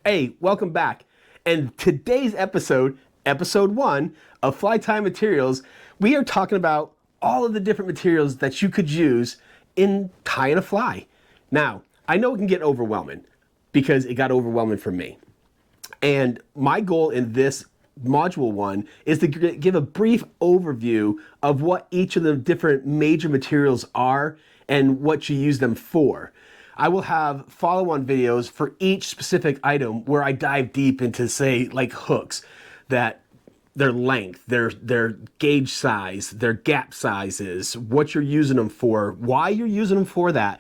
Hey, welcome back. And today's episode, episode 1 of Fly Tie Materials, we are talking about all of the different materials that you could use in tying a fly. Now, I know it can get overwhelming because it got overwhelming for me. And my goal in this module 1 is to give a brief overview of what each of the different major materials are and what you use them for. I will have follow-on videos for each specific item where I dive deep into, say, like hooks, that their length, their gauge size, their gap sizes, what you're using them for, why you're using them for that.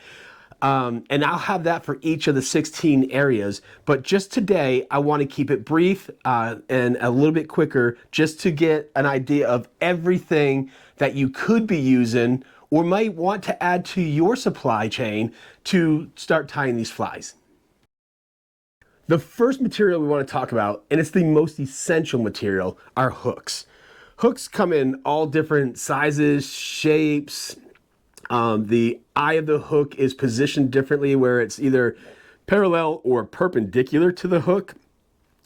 And I'll have that for each of the 16 areas. But just today, I want to keep it brief and a little bit quicker just to get an idea of everything that you could be using or might want to add to your supply chain to start tying these flies. The first material we want to talk about, and it's the most essential material, are hooks. Hooks come in all different sizes, shapes. The eye of the hook is positioned differently where it's either parallel or perpendicular to the hook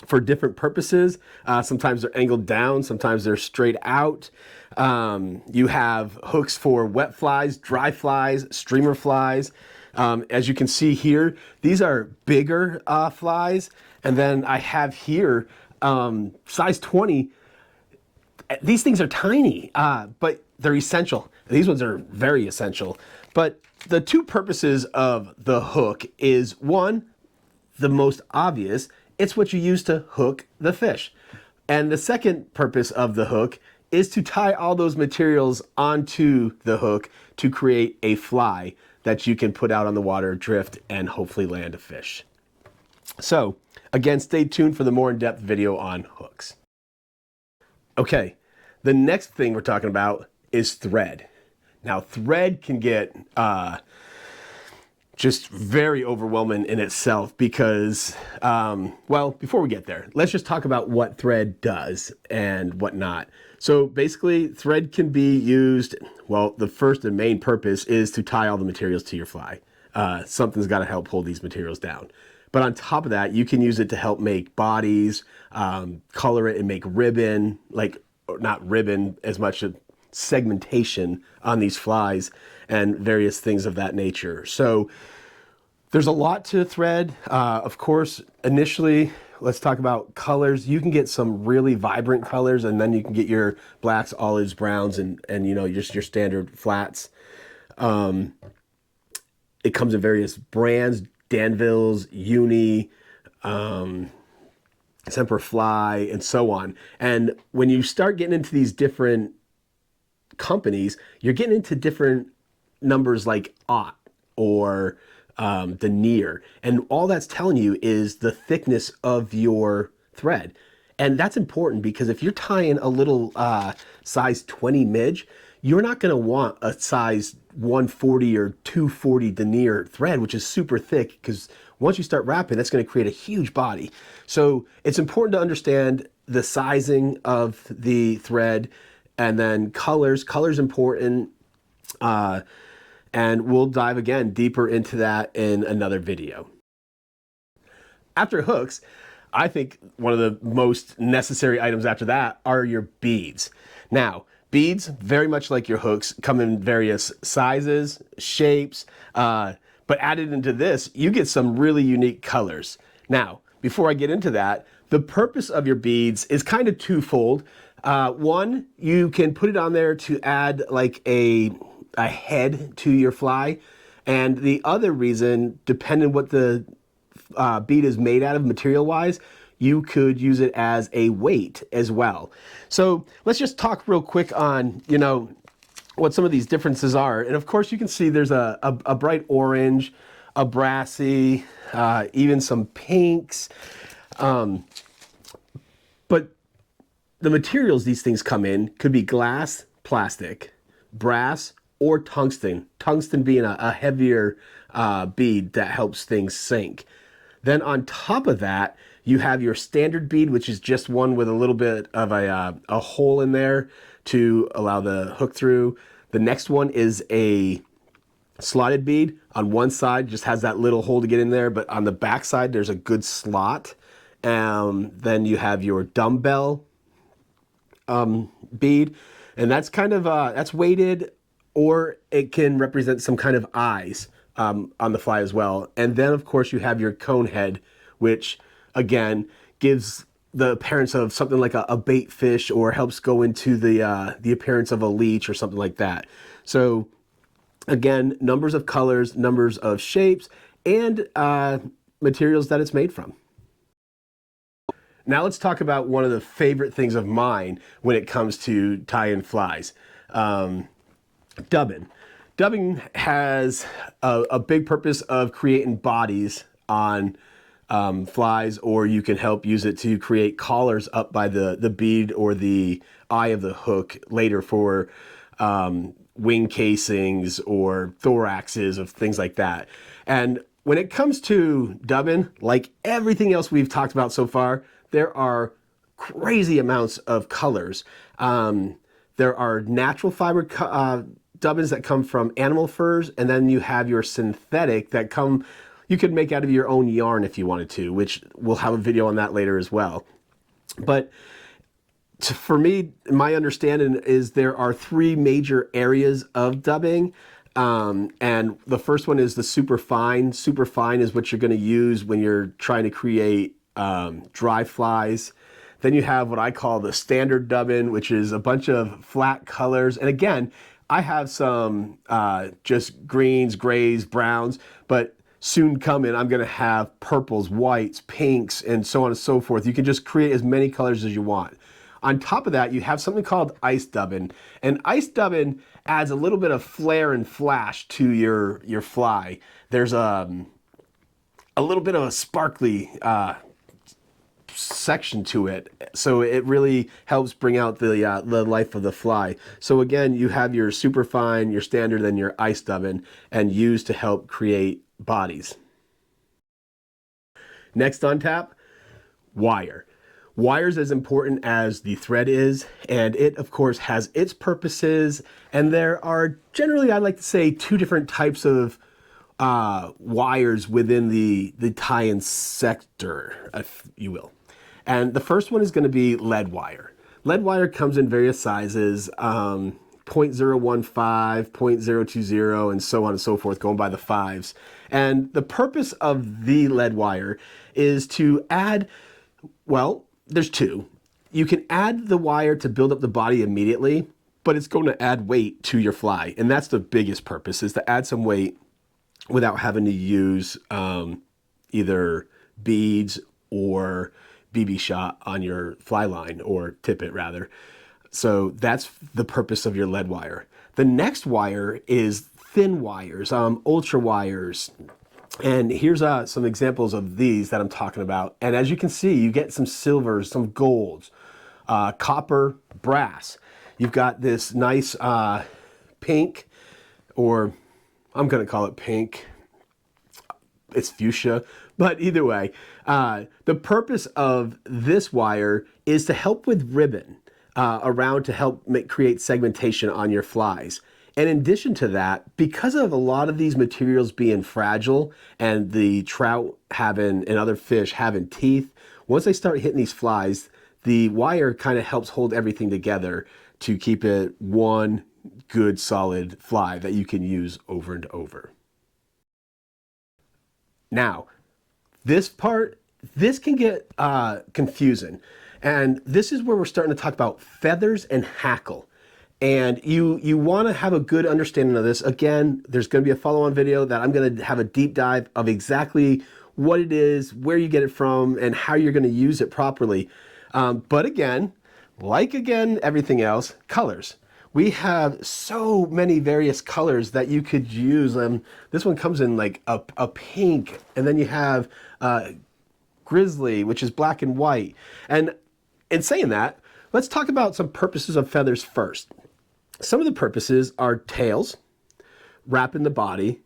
for different purposes. Sometimes they're angled down, sometimes they're straight out. You have hooks for wet flies, dry flies, streamer flies. As you can see here, these are bigger flies. And then I have here size 20. These things are tiny, but they're essential. These ones are very essential. But the two purposes of the hook is, one, the most obvious, it's what you use to hook the fish. And the second purpose of the hook is to tie all those materials onto the hook to create a fly that you can put out on the water, drift, and hopefully land a fish. So, again, stay tuned for the more in-depth video on hooks. Okay, the next thing we're talking about is thread. Now, thread can get just very overwhelming in itself because, well, before we get there, let's just talk about what thread does and what not. So basically, thread can be used, well, the first and main purpose is to tie all the materials to your fly. Something's got to help hold these materials down. But on top of that, you can use it to help make bodies, color it and make ribbon, like, not ribbon as much as segmentation on these flies and various things of that nature. So there's a lot to thread. Of course, initially, let's talk about colors. You can get some really vibrant colors, and then you can get your blacks, olives, browns, and you know, just your standard flats. It comes in various brands, Danville's, Uni, Semper Fly, and so on. And when you start getting into these different companies, you're getting into different numbers like aught or denier, and all that's telling you is the thickness of your thread. And that's important because if you're tying a little size 20 midge, you're not going to want a size 140 or 240 denier thread, which is super thick, because once you start wrapping, that's going to create a huge body. So it's important to understand the sizing of the thread, and then colors. Color's important. And we'll dive again deeper into that in another video. After hooks, I think one of the most necessary items after that are your beads. Now, beads, very much like your hooks, come in various sizes, shapes, but added into this, you get some really unique colors. Now, before I get into that, the purpose of your beads is kind of twofold. One, you can put it on there to add like a head to your fly, and the other reason, depending what the bead is made out of material wise, you could use it as a weight as well. So let's just talk real quick on, you know, what some of these differences are. And of course you can see there's a bright orange, a brassy, even some pinks, but the materials these things come in could be glass, plastic, brass, or tungsten. Tungsten being a heavier bead that helps things sink. Then on top of that, you have your standard bead, which is just one with a little bit of a hole in there to allow the hook through. The next one is a slotted bead on one side just has that little hole to get in there, but on the back side there's a good slot. Then you have your dumbbell bead, and that's kind of that's weighted, or it can represent some kind of eyes on the fly as well. And then of course you have your cone head, which again gives the appearance of something like a bait fish, or helps go into the appearance of a leech or something like that. So again, numbers of colors, numbers of shapes, and materials that it's made from. Now let's talk about one of the favorite things of mine when it comes to tie-in flies, dubbing. Dubbing has a big purpose of creating bodies on flies, or you can help use it to create collars up by the bead or the eye of the hook later for wing casings or thoraxes of things like that. And when it comes to dubbing, like everything else we've talked about so far, there are crazy amounts of colors. There are natural fiber dubbins that come from animal furs, and then you have your synthetic that you could make out of your own yarn if you wanted to, which we'll have a video on that later as well. But for me, my understanding is there are three major areas of dubbing. And the first one is the super fine. Super fine is what you're going to use when you're trying to create dry flies. Then you have what I call the standard dubbin, which is a bunch of flat colors. And again, I have some just greens, grays, browns, but soon coming, I'm going to have purples, whites, pinks, and so on and so forth. You can just create as many colors as you want. On top of that, you have something called ice dubbin. And ice dubbin adds a little bit of flare and flash to your fly. There's a little bit of a sparkly section to it, so it really helps bring out the life of the fly. So again, you have your super fine, your standard, and your ice dubbin, and used to help create bodies. Next on tap, wire. Wire's as important as the thread is, and it of course has its purposes, and there are generally, I like to say, two different types of wires within the tie-in sector, if you will. And the first one is going to be lead wire. Lead wire comes in various sizes, 0.015, 0.020, and so on and so forth, going by the fives. And the purpose of the lead wire is to add, well, there's two. You can add the wire to build up the body immediately, but it's going to add weight to your fly. And that's the biggest purpose, is to add some weight without having to use either beads or BB shot on your fly line, or tippet rather. So that's the purpose of your lead wire. The next wire is thin wires, ultra wires. And here's some examples of these that I'm talking about. And as you can see, you get some silvers, some golds, copper, brass. You've got this nice pink, or I'm going to call it pink. It's fuchsia, but either way, the purpose of this wire is to help with ribbon around, to help create segmentation on your flies. And in addition to that, because of a lot of these materials being fragile, and the trout having, and other fish having teeth, once they start hitting these flies, the wire kind of helps hold everything together to keep it one good solid fly that you can use over and over. Now, this can get confusing, and this is where we're starting to talk about feathers and hackle. And you want to have a good understanding of this. Again, there's going to be a follow-on video that I'm going to have a deep dive of exactly what it is, where you get it from, and how you're going to use it properly. But again, everything else, colors. We have so many various colors that you could use. This one comes in like a pink, and then you have grizzly, which is black and white. And in saying that, let's talk about some purposes of feathers first. Some of the purposes are tails, wrapping the body,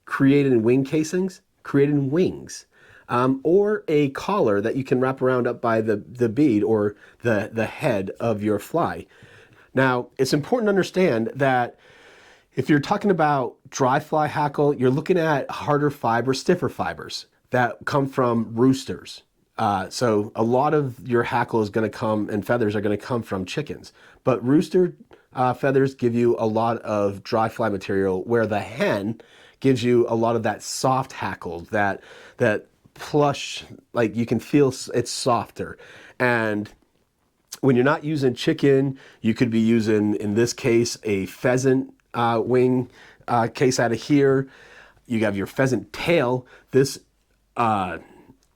creating wing casings, creating wings, or a collar that you can wrap around up by the bead or the head of your fly. Now, it's important to understand that If you're talking about dry fly hackle, you're looking at harder fiber, stiffer fibers that come from roosters. So a lot of your hackle is going to come, and feathers are going to come from chickens. But rooster feathers give you a lot of dry fly material, where the hen gives you a lot of that soft hackle, that plush, like you can feel it's softer. And when you're not using chicken, you could be using, in this case, a pheasant wing case out of here. You have your pheasant tail. This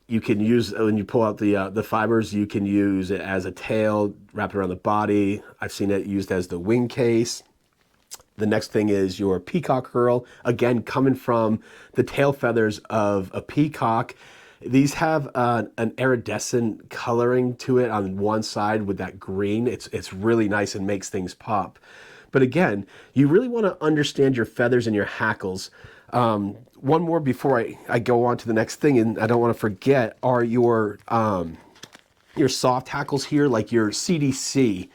you can use, when you pull out the fibers, you can use it as a tail, wrap it around the body. I've seen it used as the wing case. The next thing is your peacock herl, again coming from the tail feathers of a peacock. These have an iridescent coloring to it on one side with that green. It's really nice and makes things pop. But again, you really want to understand your feathers and your hackles. One more before I go on to the next thing, and I don't want to forget, are your soft hackles here, like your CDC.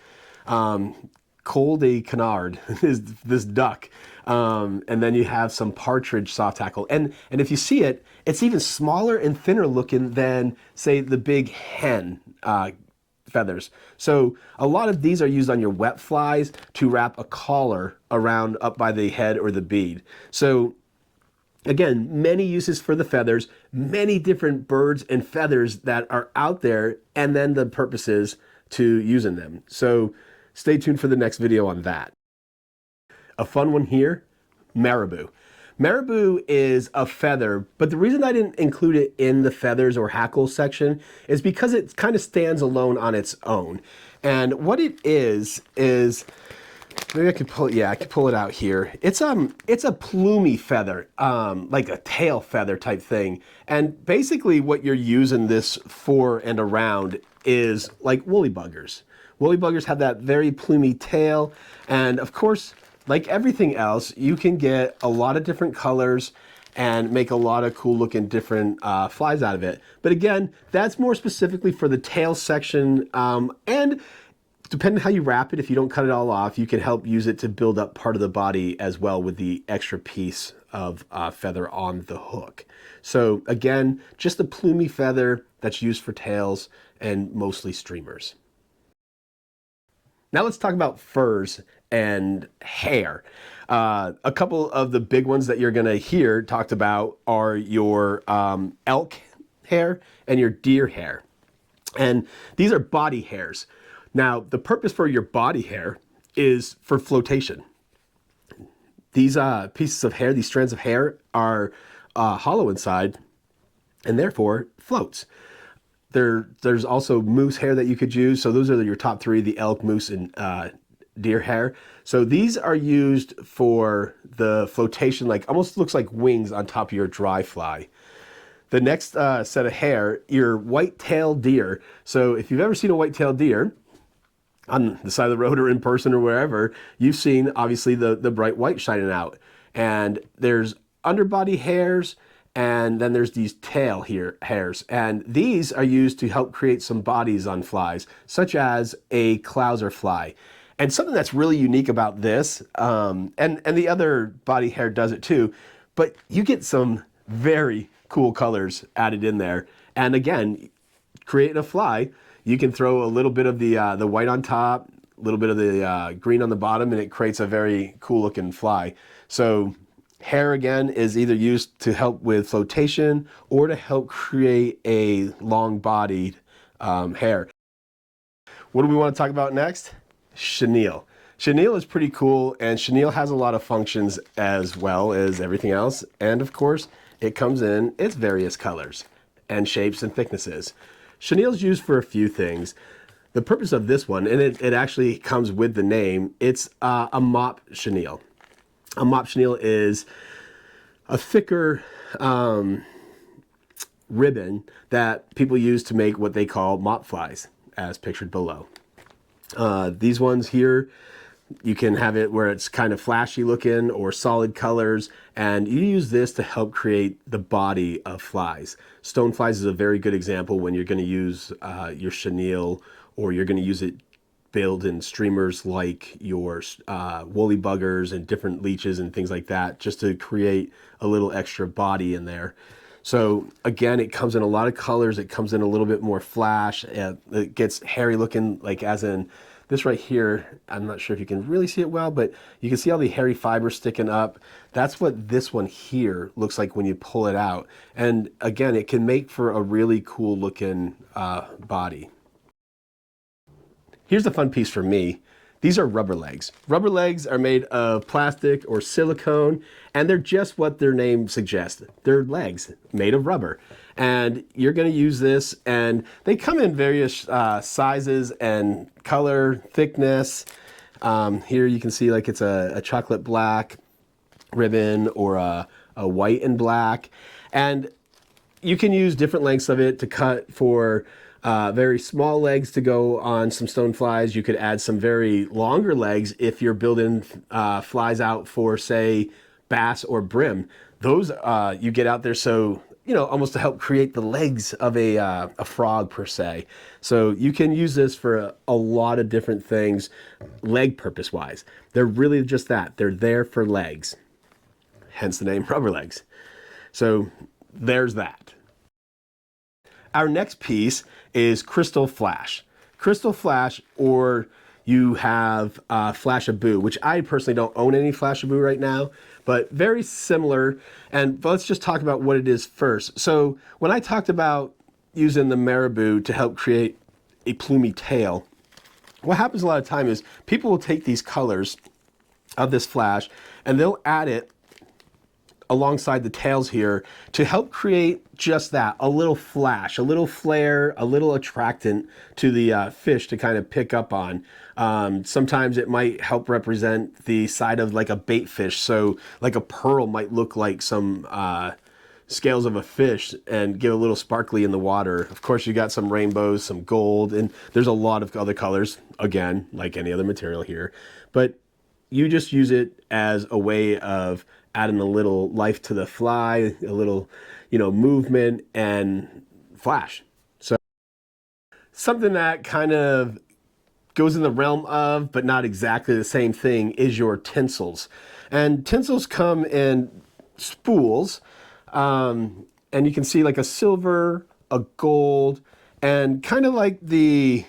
Col de Canard is this duck. And then you have some partridge soft hackle. And if you see it, it's even smaller and thinner looking than, say, the big hen feathers. So a lot of these are used on your wet flies to wrap a collar around up by the head or the bead. So again, many uses for the feathers, many different birds and feathers that are out there, and then the purposes to using them. So stay tuned for the next video on that. A fun one here, Marabou. Marabou is a feather, but the reason I didn't include it in the feathers or hackle section is because it kind of stands alone on its own. And what it is maybe I could pull it, yeah, I could pull it out here. It's a plumy feather, like a tail feather type thing. And basically what you're using this for and around is like woolly buggers. Woolly buggers have that very plumy tail, and of course, like everything else, you can get a lot of different colors and make a lot of cool looking different flies out of it. But again, that's more specifically for the tail section, and depending on how you wrap it, if you don't cut it all off, you can help use it to build up part of the body as well with the extra piece of feather on the hook. So again, just a plumy feather that's used for tails and mostly streamers. Now let's talk about furs and hair. A couple of the big ones that you're gonna hear talked about are your elk hair and your deer hair. And these are body hairs. Now, the purpose for your body hair is for flotation. These pieces of hair, these strands of hair, are hollow inside and therefore floats. There's also moose hair that you could use. So those are your top three, the elk, moose, and deer hair. So these are used for the flotation, like almost looks like wings on top of your dry fly. The next set of hair, your white-tailed deer. So if you've ever seen a white-tailed deer on the side of the road or in person or wherever, you've seen obviously the bright white shining out. And there's underbody hairs, and then there's these tail hairs. And these are used to help create some bodies on flies, such as a clouser fly. And something that's really unique about this, and the other body hair does it too, but you get some very cool colors added in there. And again, creating a fly, you can throw a little bit of the white on top, a little bit of the green on the bottom, and it creates a very cool looking fly. So hair, again, is either used to help with flotation or to help create a long bodied hair. What do we want to talk about next? Chenille. Chenille is pretty cool, and chenille has a lot of functions as well as everything else. And of course, it comes in its various colors and shapes and thicknesses. Chenille is used for a few things. The purpose of this one, and it actually comes with the name, it's a mop chenille. A mop chenille is a thicker ribbon that people use to make what they call mop flies, as pictured below. These ones here, you can have it where it's kind of flashy looking or solid colors, and you use this to help create the body of flies. Stoneflies is a very good example when you're going to use your chenille, or you're going to use it build in streamers like your woolly buggers and different leeches and things like that, just to create a little extra body in there. So again, it comes in a lot of colors. It comes in a little bit more flash. It gets hairy looking, like as in this right here. I'm not sure if you can really see it well, but you can see all the hairy fibers sticking up. That's what this one here looks like when you pull it out. And again, it can make for a really cool looking body. Here's the fun piece for me. These are rubber legs. Rubber legs are made of plastic or silicone, and they're just what their name suggests. They're legs made of rubber. And you're gonna use this, and they come in various sizes and color, thickness. Here you can see like it's a chocolate black ribbon or a white and black. And you can use different lengths of it to cut for very small legs to go on some stoneflies. You could add some very longer legs if you're building flies out for, say, bass or brim. Those you get out there, so you know, almost to help create the legs of a frog per se. So you can use this for a lot of different things, leg purpose wise. They're really just that. They're there for legs, hence the name rubber legs. So there's that. Our next piece is crystal flash. Crystal flash, or you have Flashabou, which I personally don't own any Flashabou right now, but very similar. And let's just talk about what it is first. So when I talked about using the Marabou to help create a plumy tail, what happens a lot of time is people will take these colors of this flash and they'll add it alongside the tails here to help create just that, a little flash, a little flare, a little attractant to the fish to kind of pick up on. Sometimes it might help represent the side of like a bait fish. So like a pearl might look like some scales of a fish and give a little sparkly in the water. Of course, you got some rainbows, some gold, and there's a lot of other colors, again, like any other material here. But you just use it as a way of adding a little life to the fly, a little, you know, movement and flash. So something that kind of goes in the realm of, but not exactly the same thing, is your tinsels. And tinsels come in spools, and you can see like a silver, a gold, and kind of like the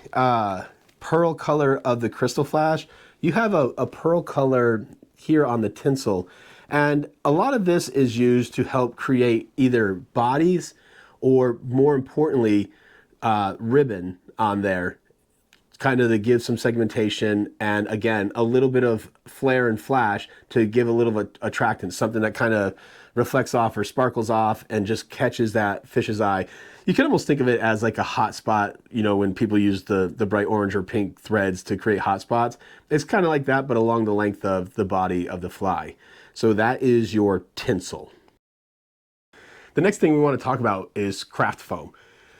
pearl color of the crystal flash, you have a pearl color here on the tinsel. And a lot of this is used to help create either bodies or, more importantly, ribbon on there, kind of to give some segmentation and, again, a little bit of flare and flash to give a little attractance, something that kind of reflects off or sparkles off and just catches that fish's eye. You can almost think of it as like a hot spot, you know, when people use the bright orange or pink threads to create hot spots. It's kind of like that, but along the length of the body of the fly. So that is your tinsel. The next thing we want to talk about is craft foam.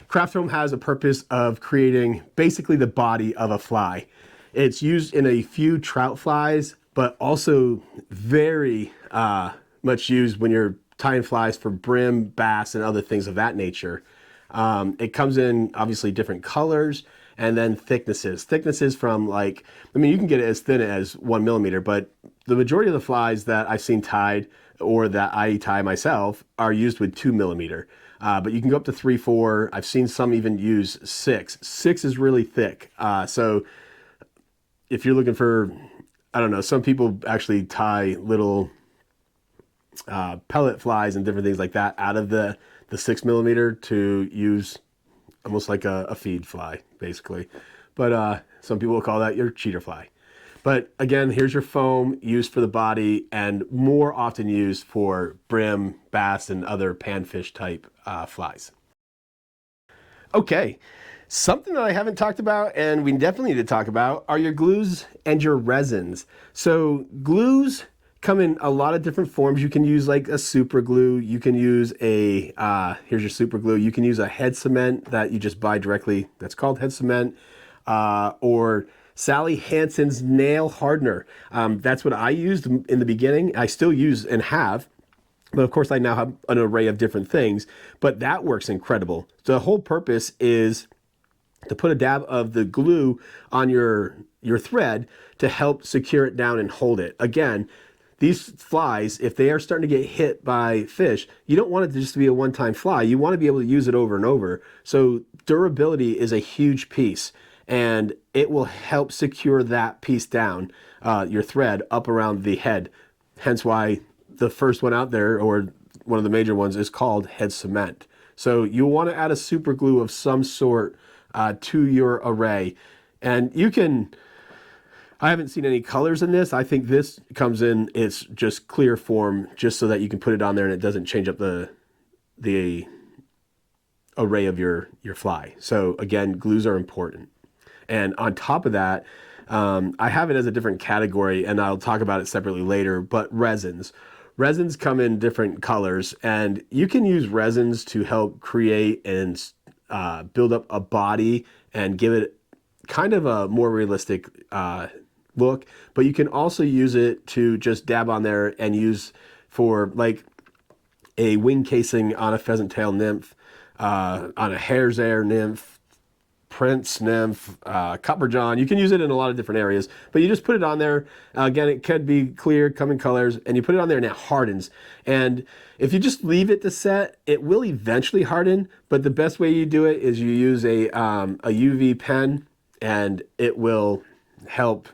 Craft foam has a purpose of creating basically the body of a fly. It's used in a few trout flies, but also very much used when you're tying flies for brim, bass, and other things of that nature. It comes in obviously different colors and then thicknesses. Thicknesses from like, I mean, you can get it as thin as 1 millimeter, but the majority of the flies that I've seen tied or that I tie myself are used with 2 millimeter. But you can go up to 3, 4. I've seen some even use 6. 6 is really thick. So if you're looking for, I don't know, some people actually tie little pellet flies and different things like that out of the 6 millimeter to use almost like a feed fly, basically. But some people will call that your cheater fly. But again, here's your foam used for the body and more often used for brim, bass, and other panfish type flies. Okay, something that I haven't talked about and we definitely need to talk about are your glues and your resins. So glues come in a lot of different forms. You can use like a super glue. You can use a, here's your super glue. You can use a head cement that you just buy directly. That's called head cement. Or Sally Hansen's nail hardener. That's what I used in the beginning. I still use and have, but of course I now have an array of different things, but that works incredible. The whole purpose is to put a dab of the glue on your thread to help secure it down and hold it. Again, these flies, if they are starting to get hit by fish, you don't want it to just be a one-time fly. You want to be able to use it over and over. So durability is a huge piece, and it will help secure that piece down, your thread up around the head. Hence why the first one out there, or one of the major ones, is called head cement. So you want to add a super glue of some sort to your array. And you can, I haven't seen any colors in this. I think this comes in, it's just clear form, just so that you can put it on there and it doesn't change up the array of your fly. So again, glues are important. And on top of that, I have it as a different category, and I'll talk about it separately later, but resins. Resins come in different colors, and you can use resins to help create and build up a body and give it kind of a more realistic look, but you can also use it to just dab on there and use for like a wing casing on a pheasant tail nymph, on a hare's ear nymph, prince nymph, copper john. You can use it in a lot of different areas, but you just put it on there. Again, it could be clear, come in colors, and you put it on there and it hardens. And if you just leave it to set, it will eventually harden, but the best way you do it is you use a UV pen, and it will help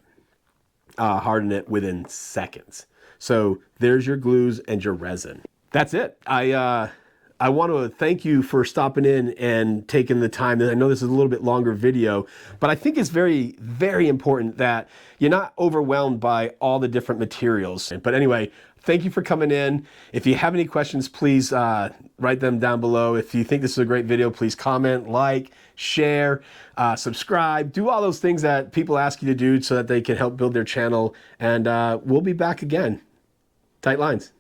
harden it within seconds. So there's your glues and your resin. That's it. I want to thank you for stopping in and taking the time. I know this is a little bit longer video, but I think it's very, very important that you're not overwhelmed by all the different materials. But anyway, thank you for coming in. If you have any questions, please write them down below. If you think this is a great video, please comment, like, share, subscribe, do all those things that people ask you to do so that they can help build their channel. And we'll be back again. Tight lines.